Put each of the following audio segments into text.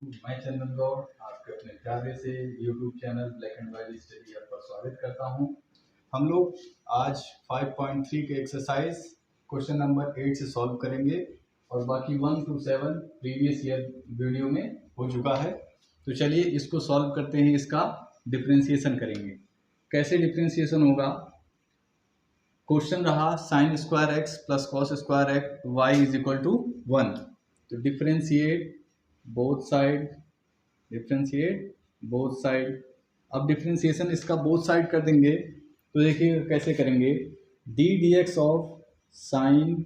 मैं चंदन गौड़ आपके अपने प्यारे से YouTube channel black and white study app पर स्वागत करता हूं। हम लोग आज 5.3 के एक्सरसाइज क्वेश्चन नंबर 8 से सॉल्व करेंगे और बाकी 1 to 7 प्रीवियस ईयर वीडियो में हो चुका है। तो चलिए इसको सॉल्व करते हैं। इसका डिफ्रेंसिएशन करेंगे। कैसे डिफ्रेंसिएशन होगा? क्वेश्चन रहा sine square X plus cos square X Y is equal to 1। तो differentiate both side, differentiate both side. अब डिफ्रेंशिएशन इसका बोथ साइड कर देंगे तो देखिए कैसे करेंगे। D D x of sine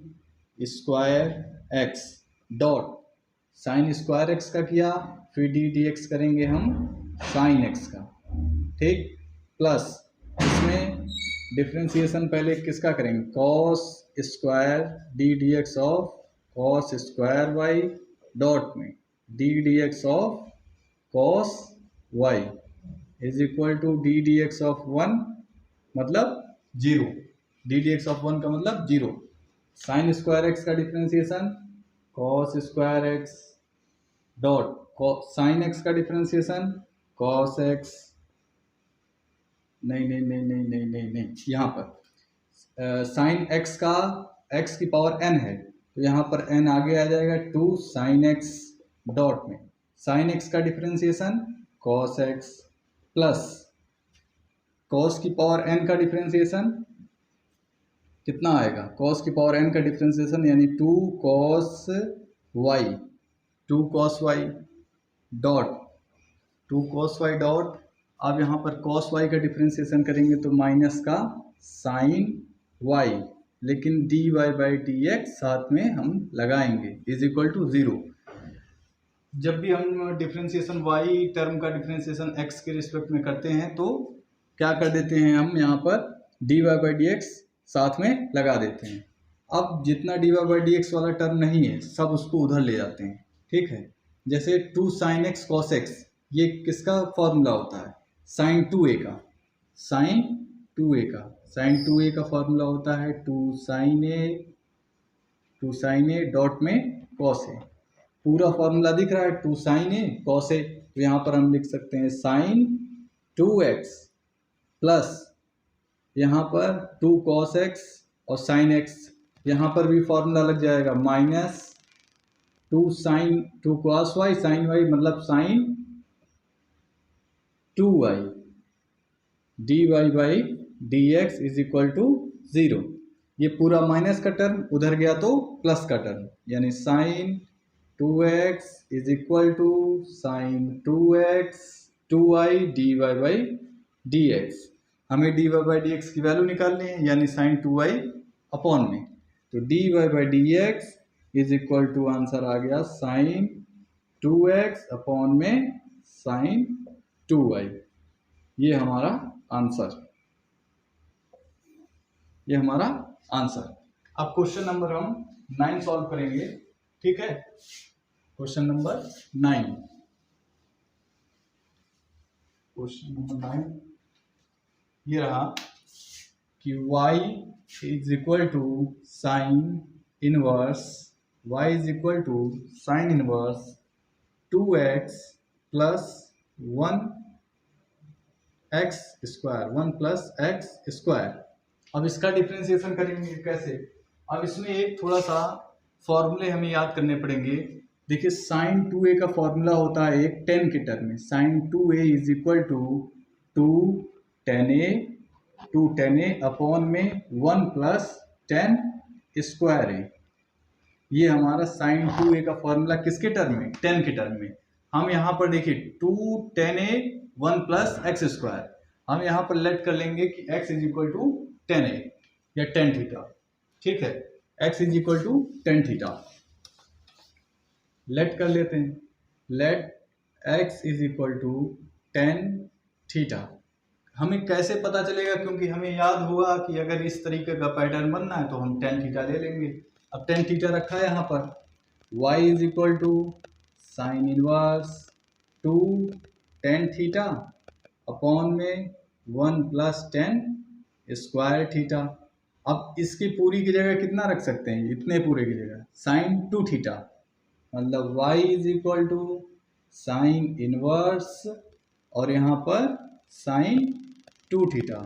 square X dot sine square X का किया, फिर डी डी एक्स करेंगे हम साइन एक्स का, ठीक। प्लस इसमें डिफ्रेंशिएशन पहले किसका करेंगे? Cos square d D x of cos square y dot में d D x of cos y is equal to d D x of 1 मतलब 0। डी डी एक्स ऑफ 1 का मतलब 0। साइन स्क्वायर एक्स का differentiation cos square X dot sine x का differentiation cos x, नहीं नहीं नहीं नहीं नहीं नहीं नहीं, यहाँ पर साइन एक्स का एक्स की पावर n है तो यहाँ पर n आगे आ जाएगा 2 साइन एक्स डॉट में साइन एक्स का differentiation cos x plus cos की पावर n का डिफ्रेंसिएशन कितना आएगा? कॉस की पावर n का डिफ्रेंसिएशन यानी 2 cos Y, 2 cos Y dot 2 cos Y dot. अब यहाँ पर कॉस वाई का डिफ्रेंसिएशन करेंगे तो माइनस का साइन वाई, लेकिन D Y by D X साथ में हम लगाएंगे इज इक्वल टू 0। जब भी हम डिफ्रेंसिएशन वाई टर्म का डिफ्रेंसिएशन एक्स के रिस्पेक्ट में करते हैं तो क्या कर देते हैं हम यहाँ पर D Y by D X साथ में लगा देते हैं। अब जितना D Y by D X वाला टर्म नहीं है सब उसको उधर ले जाते हैं, ठीक है। जैसे 2 साइन एक्स कॉस एक्स, ये किसका फॉर्मूला होता है? साइन 2a का, साइन 2a का, साइन 2a का फॉर्मूला होता है 2 साइन ए डॉट में कॉस ए। पूरा फॉर्मूला दिख रहा है 2 साइन ए कॉस ए, तो यहाँ पर हम लिख सकते हैं साइन 2x प्लस यहाँ पर 2 कॉस एक्स और साइन एक्स, यहाँ पर भी फॉर्मूला लग जाएगा minus 2 cos y sine y मतलब sine 2y dy by D x is equal to 0। ये पूरा माइनस का टर्म उधर गया तो प्लस का टर्म, यानी sine 2x is equal to sine 2x 2y dy by D x. हमें dy बाई डी एक्स की वैल्यू निकालनी है यानी साइन 2y अपॉन में, तो dy by D x is equal to answer आ गया साइन 2x अपॉन में साइन 2y। ये हमारा आंसर, ये हमारा आंसर। अब क्वेश्चन नंबर हम 9 सॉल्व करेंगे, ठीक है। क्वेश्चन नंबर 9, क्वेश्चन नंबर 9 ये रहा कि y is equal to sine inverse, y is equal to sine inverse 2x plus 1 x square, 1 plus x square. अब इसका डिफ्रेंसिएशन करेंगे कैसे? अब इसमें एक थोड़ा सा फॉर्मूले हमें याद करने पड़ेंगे। देखिए साइन 2a का फॉर्मूला होता है एक टेन के टर्म में, sine 2a is equal to 2 tan a upon में 1 प्लस 10 स्क्वायर ए। ये हमारा साइन 2a का फॉर्मूला किसके टर्म में? 10 के टर्म में। हम यहाँ पर देखिए 2 10 ए 1 प्लस एक्स स्क्वायर, हम यहाँ पर लेट कर लेंगे कि x is equal to 10a या 10 थीटा, ठीक है। x is equal to 10 theta let कर लेते हैं, let x is equal to 10 theta. हमें कैसे पता चलेगा? क्योंकि हमें याद हुआ कि अगर इस तरीके का पैटर्न बनना है तो हम 10 थीटा ले लेंगे। अब 10 थीटा रखा है यहाँ पर, y is equal to sine inverse 2 10 theta upon में 1 प्लस 10 स्क्वायर थीटा। अब इसकी पूरी की जगह कितना रख सकते हैं? इतने पूरे की जगह साइन 2 थीटा, मतलब y is equal to sine inverse और यहाँ पर साइन 2 थीटा।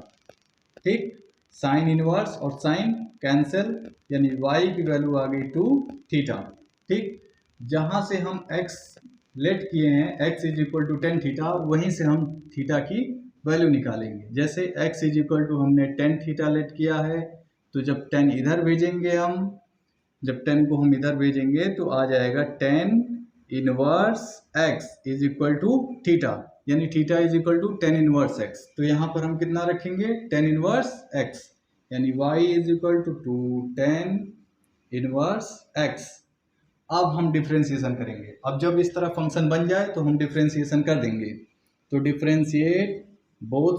ठीक, साइन इनवर्स और साइन कैंसिल, यानी y की वैल्यू आ गई 2 थीटा। ठीक, जहाँ से हम x लेट किए हैं x is equal to 10 theta, वहीं से हम थीटा की वैल्यू निकालेंगे। जैसे x इज इक्वल टू हमने 10 थीटा लेट किया है, तो जब 10 इधर भेजेंगे जब 10 को हम इधर भेजेंगे तो आ जाएगा 10 inverse x is equal to theta, यानी theta is equal to 10 inverse x। तो यहाँ पर हम कितना रखेंगे 10 इनवर्स x, यानी y is equal to 10 inverse x। अब हम डिफ्रेंसिएशन करेंगे। अब जब इस तरह फंक्शन बन जाए तो हम डिफ्रेंसिएशन कर देंगे। तो differentiate both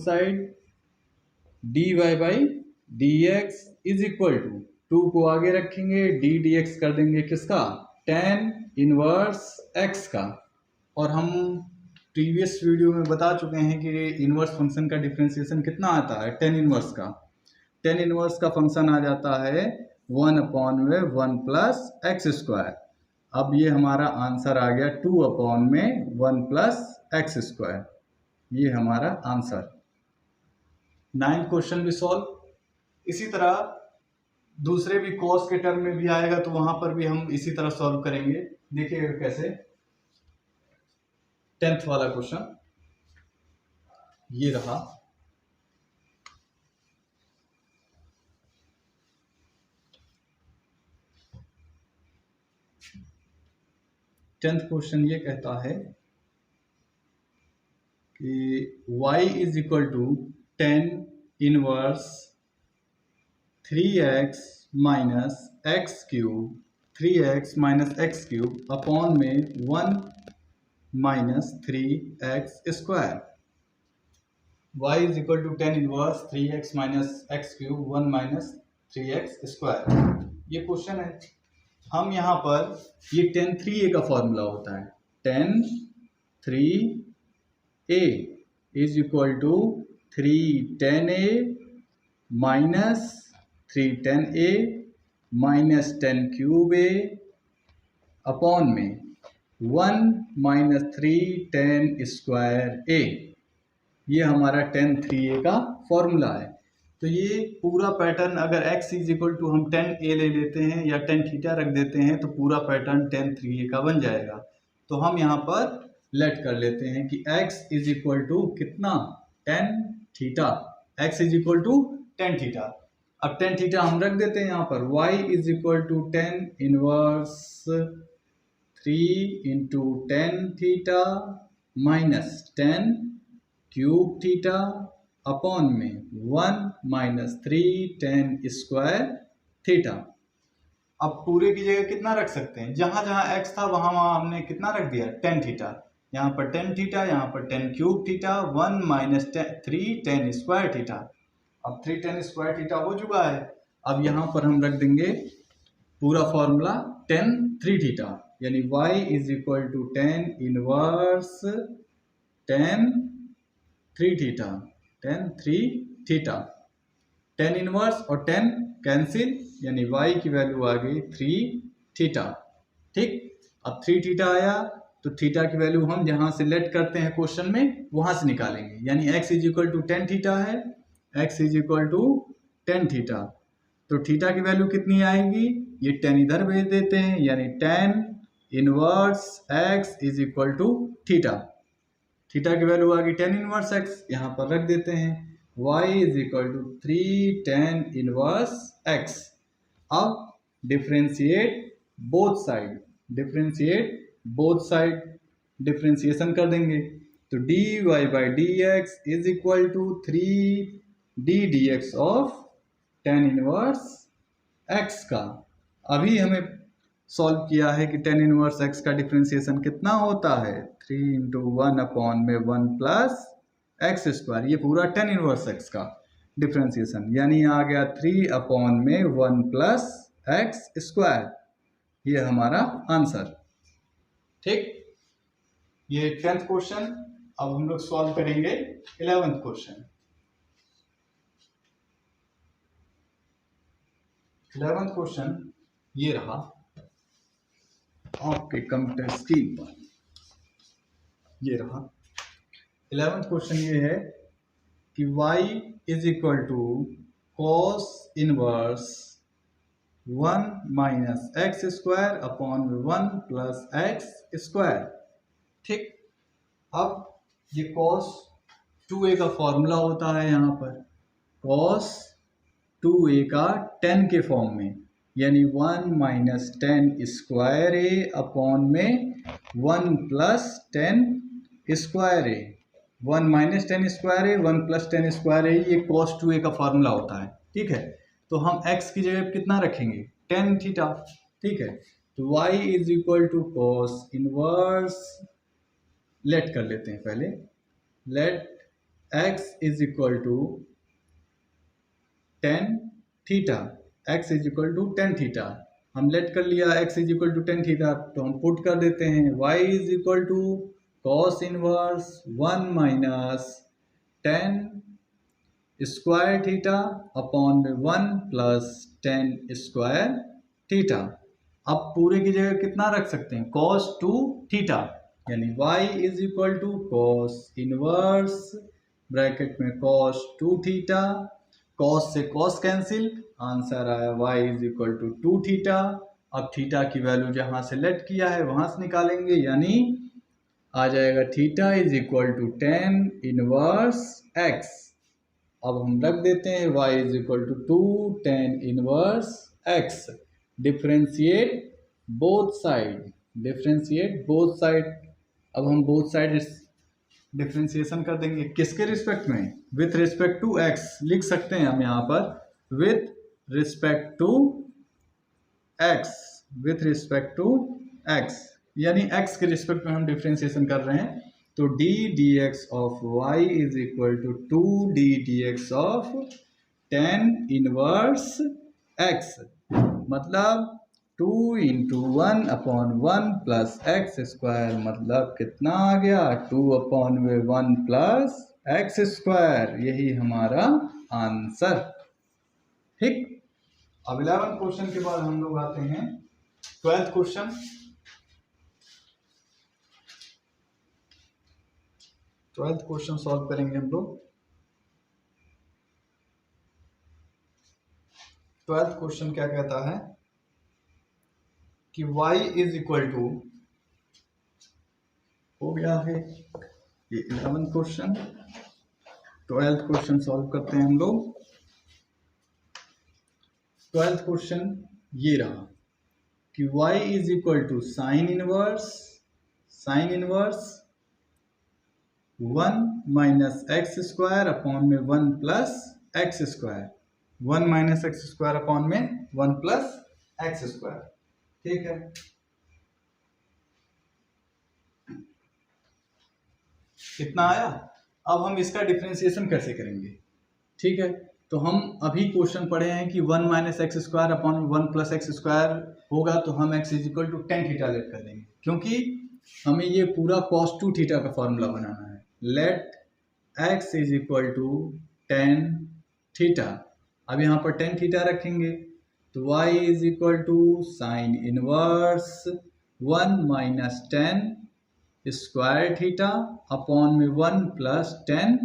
side dy by D x is equal to 2 को आगे रखेंगे, डी एक्स कर देंगे किसका 10 इनवर्स x का। और हम प्रीवियस वीडियो में बता चुके हैं कि इनवर्स फंक्शन का डिफ्रेंसिएशन कितना आता है 10 इनवर्स का। 10 इनवर्स का फंक्शन आ जाता है 1/1 प्लस एक्स स्क्वायर। अब ये हमारा आंसर आ गया 2/1 प्लस एक्स स्क्वायर, ये हमारा आंसर। 9th क्वेश्चन भी सॉल्व। इसी तरह दूसरे भी कॉस के टर्म में भी आएगा तो वहां पर भी हम इसी तरह सॉल्व करेंगे। देखिएगा कैसे। 10th वाला क्वेश्चन ये रहा। क्वेश्चन ये कहता है कि y is equal to 10 inverse 3x minus x cube upon में 1 minus 3x square. y is equal to 10 inverse 3x minus x cube 1 minus 3x square. ये क्वेश्चन है। हम यहाँ पर ये 10 3a का फॉर्मूला होता है। 10 3a is equal to 3 10a minus 3 10a minus 10 cube a upon में 1 माइनस 3 10 स्क्वायर a। ये हमारा 10 3a का फॉर्मूला है। तो ये पूरा पैटर्न अगर x इज इक्वल टू हम 10a ले लेते हैं या 10 थीटा रख देते हैं तो पूरा पैटर्न 10 3a का बन जाएगा। तो हम यहाँ पर लेट कर लेते हैं कि x इज इक्वल टू कितना 10 theta, x is equal to 10 theta. अब 10 थीटा हम रख देते हैं यहाँ पर। y is equal to 10 inverse 3 into 10 theta minus 10 cube theta upon में 1 माइनस 3 10 स्क्वायर थीटा। अब पूरे की जगह कितना रख सकते हैं, जहां जहां x था वहां वहां हमने कितना रख दिया 10 थीटा। यहाँ पर 10 थीटा, यहाँ पर 10 cube theta, 1 minus 3 10 square theta. अब 3 10 स्क्वायर थीटा हो चुका है। अब यहाँ पर हम रख देंगे पूरा फॉर्मूला 10 3 थीटा, यानी y is equal to 10 inverse 10 3 theta 10 3 theta. 10 inverse और 10 कैंसिल, यानी y की वैल्यू आ गई 3 थीटा। ठीक, अब 3 थीटा आया तो थीटा की वैल्यू हम जहां से लेट करते हैं क्वेश्चन में वहां से निकालेंगे। यानी x is equal to 10 theta है, x is equal to 10 theta. तो थीटा की वैल्यू कितनी आएगी, ये 10 इधर भेज देते हैं, यानी 10 inverse x is equal to theta. Theta की वैल्यू आ गई 10 इनवर्स x, यहाँ पर रख देते हैं y is equal to 3 10 inverse x। अब डिफ्रेंशिएट बोथ साइड डिफ्रेंशिएशन कर देंगे। तो dy by D x is equal to 3 d x of 10 inverse x का। अभी हमें सॉल्व किया है कि 10 इनवर्स x का डिफ्रेंसिएशन कितना होता है 3 इंटू 1 अपॉन में 1 प्लस एक्स स्क्वायर। ये पूरा 10 इनवर्स x का डिफ्रेंसिएशन, यानी आ गया 3 अपॉन में 1 प्लस एक्स स्क्वायर। ये हमारा आंसर। ठीक, ये 10th क्वेश्चन। अब हम लोग सॉल्व करेंगे 11th क्वेश्चन। 11th क्वेश्चन ये रहा। आपके कंप्यूटर स्क्रीन पर ये रहा। 11th क्वेश्चन ये है कि y is equal to cos inverse 1 minus x square upon 1 plus x square. ठीक, अब ये कॉस 2a का फॉर्मूला होता है यहाँ पर कॉस 2a का 10 के फॉर्म में, यानी 1 माइनस 10 स्क्वायर ए अपॉन में 1 प्लस 10 स्क्वायर ए। 1 माइनस 10 स्क्वायर ए 1 प्लस 10 स्क्वायर ए, ये कॉस 2a का फॉर्मूला होता है। ठीक है, तो हम x की जगह कितना रखेंगे, tan थीटा। ठीक है, तो y is equal to cos inverse, let कर लेते हैं पहले, let x is equal to tan theta, x is equal to tan theta. हम लेट कर लिया x is equal to tan theta, तो हम पुट कर देते हैं y is equal to cos inverse 1 minus tan square theta upon में 1 plus tan square theta. अब पूरे की जगह कितना रख सकते हैं, cos 2 थीटा, यानी y is equal to cos inverse bracket में cos 2 थीटा, cos से cos कैंसिल, आंसर आया y is equal to 2 theta. अब थीटा की वैल्यू जहां से लेट किया है वहां से निकालेंगे, यानी आ जाएगा theta is equal to tan inverse x। अब हम रख देते हैं y is equal to 2 tan inverse x। Differentiate both side, differentiate both side. अब हम बोथ साइड डिफ्रेंशिएशन कर देंगे, किसके रिस्पेक्ट में, विथ रिस्पेक्ट टू x लिख सकते हैं हम यहाँ पर, with respect to x, with respect to x, यानी x के रिस्पेक्ट में हम डिफ्रेंशिएशन कर रहे हैं। तो d dx of y is equal to 2d dx of tan inverse x, मतलब 2 into 1 upon 1 plus x square, मतलब कितना आ गया 2 अपॉन 1 प्लस एक्स स्क्वायर, यही हमारा आंसर। ठीक, अब 11th क्वेश्चन के बाद हम लोग आते हैं 12th question. 12th question solve करेंगे हम लोग। 12th क्वेश्चन क्या कहता है कि y इज इक्वल टू, हो गया है ये 11th question. 12th question solve करते हैं हम लोग। 12th क्वेश्चन ये रहा कि y is equal to sine inverse 1 minus x square upon में 1 plus x square, 1 minus x square upon में 1 प्लस एक्स स्क्वायर। ठीक है, कितना आया। अब हम इसका डिफरेंशिएशन कैसे करेंगे। ठीक है, तो हम अभी क्वेश्चन पढ़े हैं कि 1 minus x square upon 1 plus x square होगा, तो हम x is equal to tan theta let कर देंगे, क्योंकि हमें ये पूरा cos 2 थीटा का फॉर्मूला बनाना है। Let x is equal to tan theta, अब यहाँ पर tan थीटा रखेंगे, तो y is equal to sine inverse 1 minus tan square theta upon में 1 प्लस tan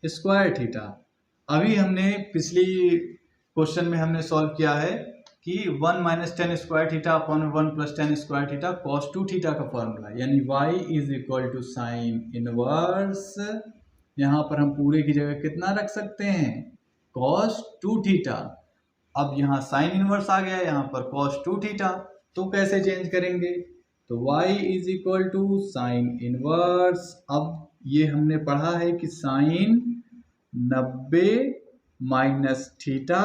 स्क्वायर थीटा। अभी हमने पिछली क्वेश्चन में हमने सॉल्व किया है कि 1 minus tan square theta upon 1 plus tan square theta cos 2 theta का फॉर्मूला, यानी y is equal to sine inverse, यहाँ पर हम पूरे की जगह कितना रख सकते हैं cos 2 थीटा। अब यहाँ साइन इनवर्स आ गया, यहाँ पर cos 2 थीटा, तो कैसे चेंज करेंगे, तो y is equal to sine inverse. अब ये हमने पढ़ा है कि साइन 90 माइनस थीटा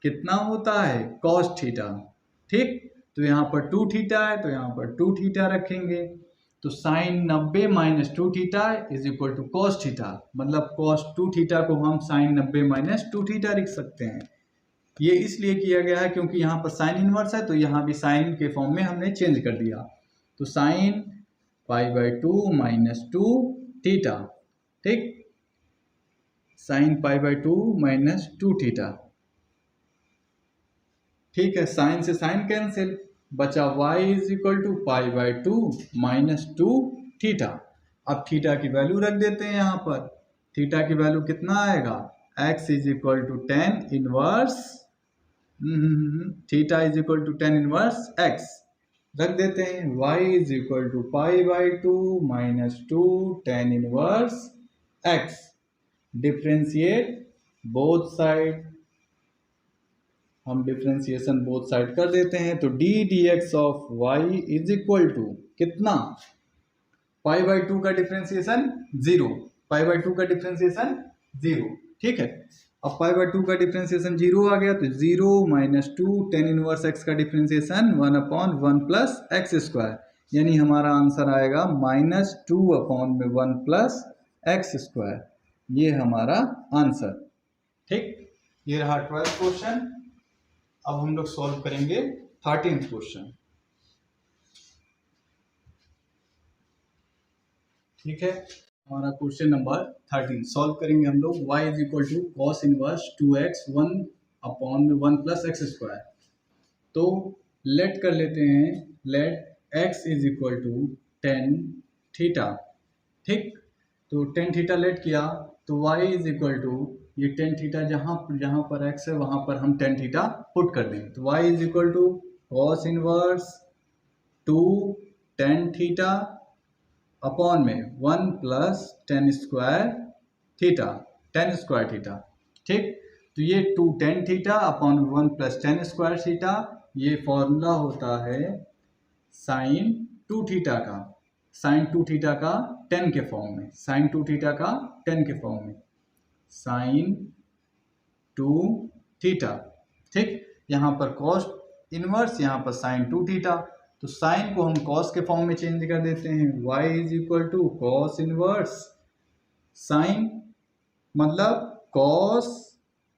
कितना होता है cos थीटा। ठीक, तो यहाँ पर 2 थीटा है, तो यहाँ पर 2 थीटा रखेंगे, तो sine 90 minus 2 theta is equal to cos theta, मतलब cos 2 थीटा को हम साइन 90 माइनस 2 थीटा लिख सकते हैं। ये इसलिए किया गया है क्योंकि यहाँ पर साइन इनवर्स है, तो यहाँ भी साइन के फॉर्म में हमने चेंज कर दिया, तो साइन π/2 माइनस 2 थीटा। ठीक, साइन π/2 माइनस 2 थीटा। ठीक है, साइन से साइन कैंसिल, बचा y is equal to pi by 2 minus 2 theta. अब थीटा की वैल्यू रख देते हैं यहाँ पर। थीटा की वैल्यू कितना आएगा, x is equal to 10 inverse theta is equal to 10 inverse x। रख देते हैं y is equal to pi by 2 minus 2 10 inverse x। Differentiate both side, हम डिफ्रेंशिएशन बोथ साइड कर देते हैं। तो d D x of y is equal to कितना, pi by 2 का डिफ्रेंशिएशन 0, पाई बाई 2 का डिफ्रेंशिएशन 0, ठीक है। अब पाई बाई 2 का डिफ्रेंशिएशन 0 आ गया तो 0 माइनस 2 10 इनवर्स x का डिफ्रेंशिएशन 1/1 प्लस एक्स स्क्वायर, यानी हमारा आंसर आएगा -2/1 प्लस एक्स स्क्वायर। ये हमारा आंसर, ठीक। ये रहा 12th क्वेश्चन। अब हम लोग सॉल्व करेंगे 13th क्वेश्चन, ठीक है। हमारा क्वेश्चन नंबर 13 सॉल्व करेंगे हम लोग। y is equal to cos inverse 2x 1/1 plus x square. तो लेट कर लेते हैं, let x is equal to 10 theta, ठीक। तो 10 थीटा लेट किया तो y इज इक्वल टू ये 10 थीटा जहाँ पर x है वहाँ पर हम 10 थीटा पुट कर देंगे। तो y is equal to cos inverse 2 10 theta upon में 1 plus 10 square theta, 10 square theta, ठीक। तो ये 2 10 theta upon 1 plus 10 square theta, ये फॉर्मूला होता है साइन 2 थीटा का, साइन 2 थीटा का 10 के फॉर्म में, साइन 2 थीटा का 10 के फॉर्म में, साइन 2 थीटा, ठीक। यहाँ पर कॉस इनवर्स, यहाँ पर साइन 2 थीटा। तो साइन को हम कॉस के फॉर्म में चेंज कर देते हैं, y is equal to cos inverse sine, मतलब cos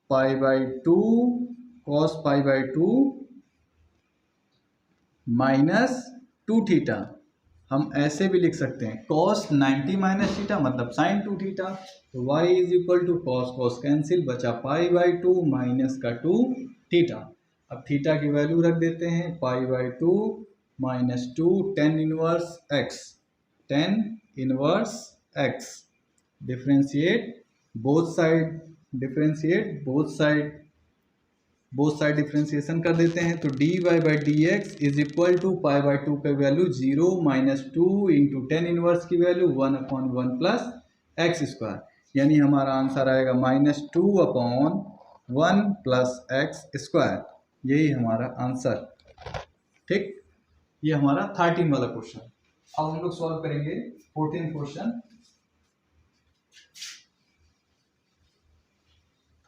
pi by 2, cos pi by 2 minus 2 theta. हम ऐसे भी लिख सकते हैं कॉस 90 माइनस थीटा मतलब साइन 2 थीटा। तो y is equal to cos cos cancel, बचा पाई बाई 2 माइनस का 2 थीटा। अब थीटा की वैल्यू रख देते हैं, pi by 2 minus 2 10 inverse x, 10 inverse x। Differentiate both side, differentiate both side, both side differentiation कर देते हैं। तो dy by D x is equal to pi by 2 का वैल्यू 0 माइनस 2 इंटू 10 इनवर्स की वैल्यू 1/1 प्लस एक्स स्क्वायर, यानी हमारा answer आएगा -2/1 plus x square. यही हमारा आंसर, ठीक। ये हमारा 13 वाला क्वेश्चन। अब हम लोग सॉल्व करेंगे 14 क्वेश्चन।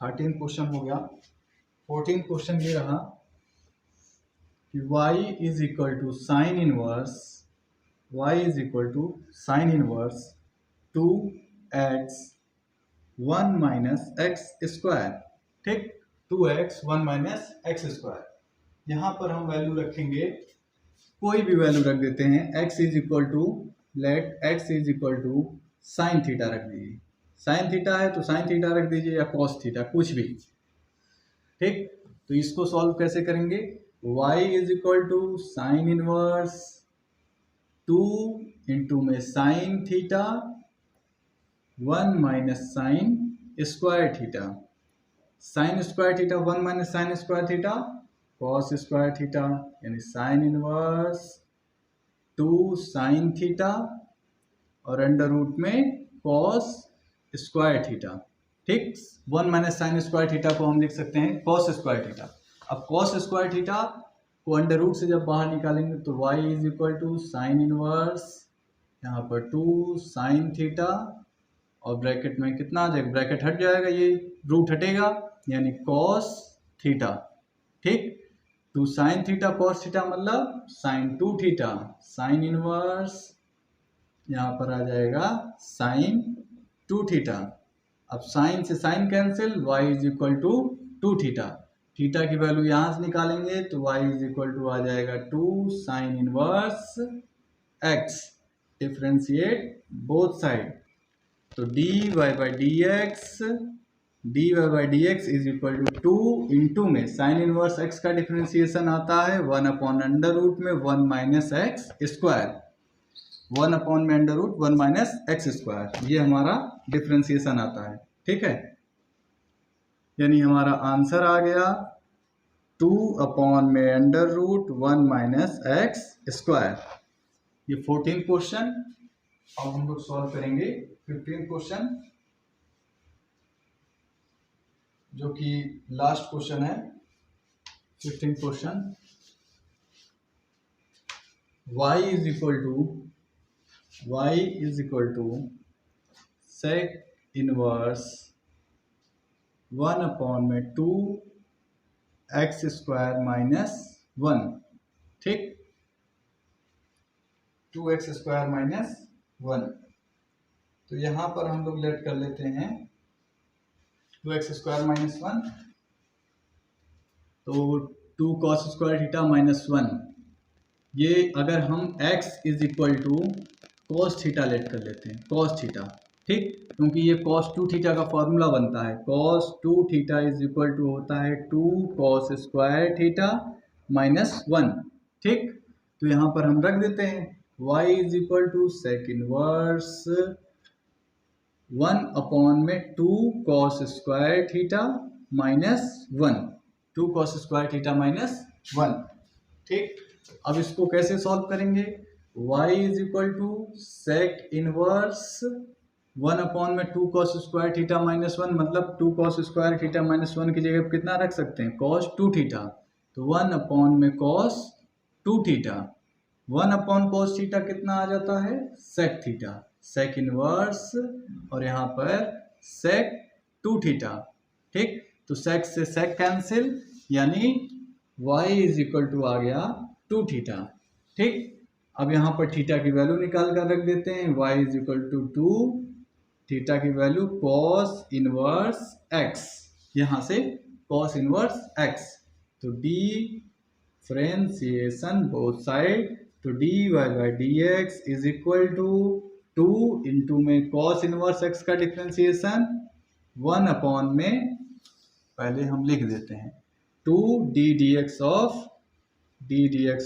13 क्वेश्चन हो गया। 14 क्वेश्चन ये रहा कि y is equal to sine inverse, y is equal to sine inverse 2x 1 minus x square, ठीक। 2x 1 minus x square. यहाँ पर हम वैल्यू रखेंगे, कोई भी वैल्यू रख देते हैं। x is equal to, let x is equal to sine theta रख दीजिए, साइन थीटा है तो साइन थीटा रख दीजिए या कॉस थीटा, कुछ भी, ठीक। तो इसको सॉल्व कैसे करेंगे, y is equal to sine inverse 2 into में sine theta 1 minus sine square theta, sine square theta 1 minus sine square theta cos square theta, यानी साइन इनवर्स 2 साइन थीटा और अंडर रूट में कॉस स्क्वायर थीटा, ठीक। 1 minus sine square theta को हम लिख सकते हैं कॉस स्क्वायर थीटा। अब कॉस स्क्वायर थीटा को अंडर रूट से जब बाहर निकालेंगे तो y is equal to sine inverse, यहाँ पर 2 साइन थीटा और ब्रैकेट में कितना आ जाएगा, ब्रैकेट हट जाएगा, ये रूट हटेगा, यानी कॉस थीटा, ठीक। 2 साइन थीटा कॉस थीटा मतलब साइन 2 थीटा, साइन इनवर्स यहाँ पर आ जाएगा साइन 2 थीटा। अब साइन से sine cancel, y is equal to 2 theta, theta की वैल्यू यहाँ से निकालेंगे तो y इज इक्वल टू आ जाएगा 2 sine inverse x। Differentiate both side, तो dy by D x dy by D x is equal to 2 into में sine inverse x का डिफ्रेंसिएशन आता है 1 अपॉन अंडर रूट में 1 माइनस एक्स स्क्वायर, 1 अपॉन में under root 1 minus x square, ये हमारा differentiation आता है। ठीक है, यानी हमारा आंसर आ गया 2 अपॉन में under root 1 minus x square. ये 14 क्वेश्चन। अब हम लोग सॉल्व करेंगे 15 क्वेश्चन, जो कि लास्ट क्वेश्चन है। 15 question, y is equal to sec inverse 1 upon में 2 एक्स स्क्वायर माइनस 1। ठीक, 2 एक्स स्क्वायर माइनस 1। तो यहाँ पर हम लोग लेट कर लेते हैं 2 एक्स स्क्वायर माइनस 1, तो 2 कॉस स्क्वायर थीटा माइनस 1। ये अगर हम x is equal to cos theta let कर लेते हैं, कॉस थीटा। ठीक, क्योंकि ये कॉस 2 थीटा का फॉर्मूला बनता है, cos 2 theta is equal to होता है 2 कॉस स्क्वायर थीटा माइनस 1। ठीक, तो यहाँ पर हम रख देते हैं y is equal to sec inverse 1 upon में 2 cos square theta minus 1, 2 cos square theta minus 1। ठीक, अब इसको कैसे सॉल्व करेंगे? y is equal to sec inverse 1 upon में 2 कॉस स्क्वायर थीटा माइनस 1, मतलब 2 कॉस स्क्वायर थीटा माइनस 1 की जगह कितना रख सकते हैं? Cos 2 theta. तो 1 अपॉन में cos 2 theta, 1 upon cos theta कितना आ जाता है? सेक थीटा, सेक इनवर्स और यहाँ पर सेक 2 थीटा। ठीक, तो सेक से सेक कैंसिल, यानी y इज इक्वल टू आ गया 2 थीटा। ठीक, अब यहाँ पर थीटा की वैल्यू निकाल कर रख देते हैं, y is equal to 2, theta की वैल्यू cos इनवर्स x, यहाँ से cos इनवर्स x। तो डिफरेंशिएशन बोथ साइड, तो dy by D x is equal to 2 into में cos इनवर्स x का डिफरेंशिएशन 1 अपॉन में, पहले हम लिख देते हैं 2 d D x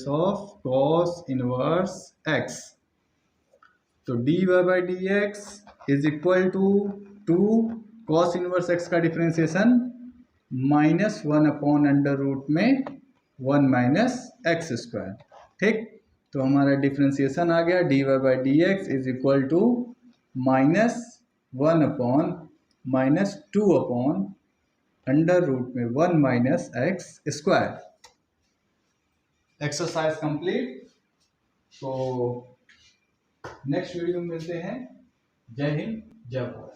of cos inverse x। तो dy by D x is equal to 2 cos inverse x का differentiation minus 1 upon under root में 1 माइनस एक्स स्क्वायर। ठीक, तो हमारा डिफरेंशिएशन आ गया dy by D x is equal to minus 1 upon minus 2 upon under root में 1 minus x square. Exercise complete. तो next video में मिलते हैं। जय हिंद, जय भारत।